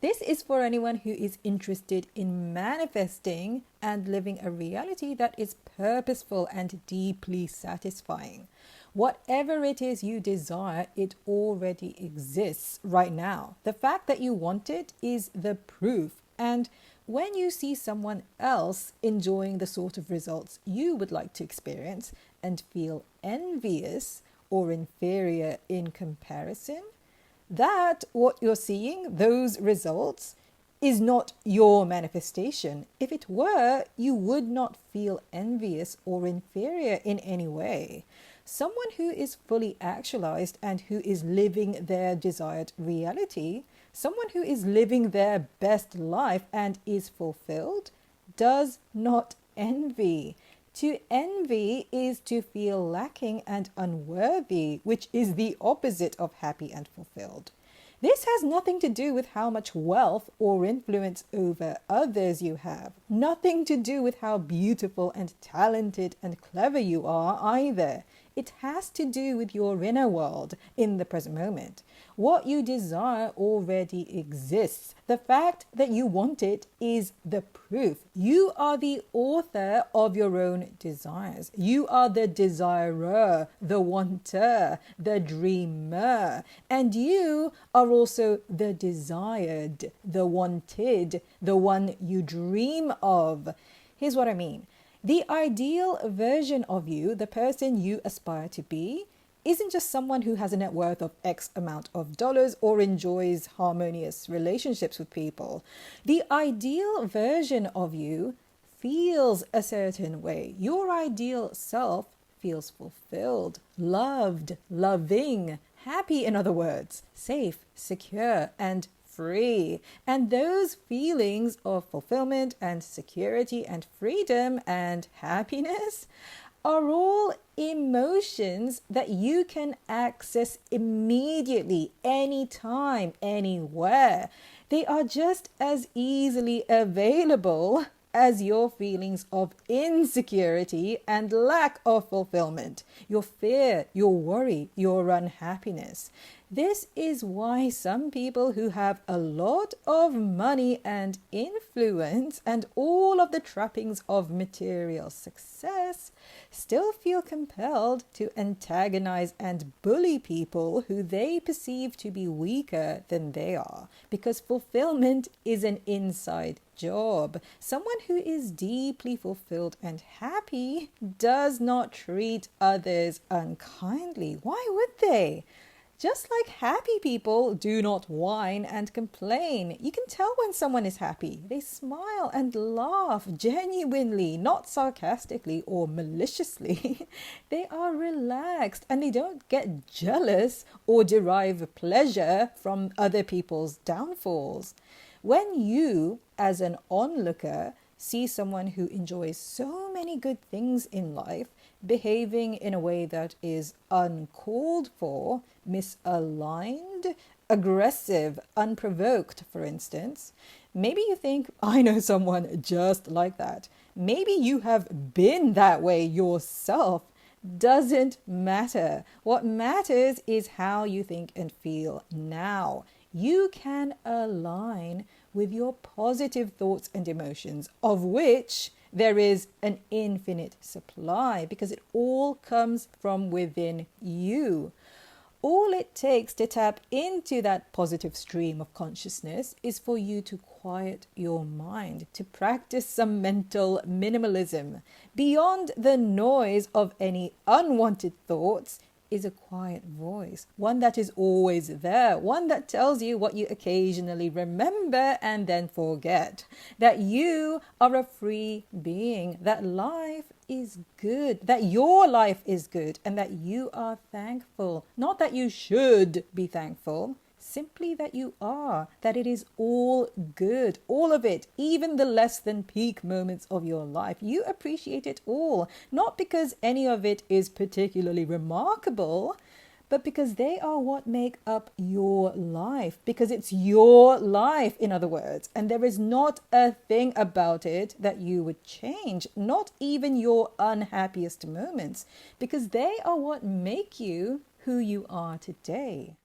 This is for anyone who is interested in manifesting and living a reality that is purposeful and deeply satisfying. Whatever it is you desire, it already exists right now. The fact that you want it is the proof. And when you see someone else enjoying the sort of results you would like to experience and feel envious or inferior in comparison, that what you're seeing, those results, is not your manifestation. If it were, you would not feel envious or inferior in any way. Someone who is fully actualized and who is living their desired reality, someone who is living their best life and is fulfilled, does not envy. To envy is to feel lacking and unworthy, which is the opposite of happy and fulfilled. This has nothing to do with how much wealth or influence over others you have. Nothing to do with how beautiful and talented and clever you are either. It has to do with your inner world in the present moment. What you desire already exists. The fact that you want it is the proof. You are the author of your own desires. You are the desirer, the wanter, the dreamer. And you are also the desired, the wanted, the one you dream of. Here's what I mean. The ideal version of you, the person you aspire to be, isn't just someone who has a net worth of X amount of dollars or enjoys harmonious relationships with people. The ideal version of you feels a certain way. Your ideal self feels fulfilled, loved, loving, happy, in other words, safe, secure, and free. And those feelings of fulfillment and security and freedom and happiness are all emotions that you can access immediately, anytime, anywhere. They are just as easily available as your feelings of insecurity and lack of fulfillment, your fear, your worry, your unhappiness. This is why some people who have a lot of money and influence and all of the trappings of material success still feel compelled to antagonize and bully people who they perceive to be weaker than they are, because fulfillment is an inside job. Someone who is deeply fulfilled and happy does not treat others unkindly. Why would they? Just like happy people do not whine and complain. You can tell when someone is happy. They smile and laugh genuinely, not sarcastically or maliciously. They are relaxed and they don't get jealous or derive pleasure from other people's downfalls. When you, as an onlooker, see someone who enjoys so many good things in life behaving in a way that is uncalled for, misaligned, aggressive, unprovoked, for instance, maybe you think, I know someone just like that. Maybe you have been that way yourself. Doesn't matter. What matters is how you think and feel now. You can align with your positive thoughts and emotions, of which there is an infinite supply, because it all comes from within you. All it takes to tap into that positive stream of consciousness is for you to quiet your mind, to practice some mental minimalism. Beyond the noise of any unwanted thoughts is a quiet voice, one that is always there, one that tells you what you occasionally remember and then forget, that you are a free being, that life is good, that your life is good, and that you are thankful. Not that you should be thankful, simply that you are, that it is all good, all of it, even the less than peak moments of your life. You appreciate it all, not because any of it is particularly remarkable, but because they are what make up your life, because it's your life, in other words, and there is not a thing about it that you would change, not even your unhappiest moments, because they are what make you who you are today.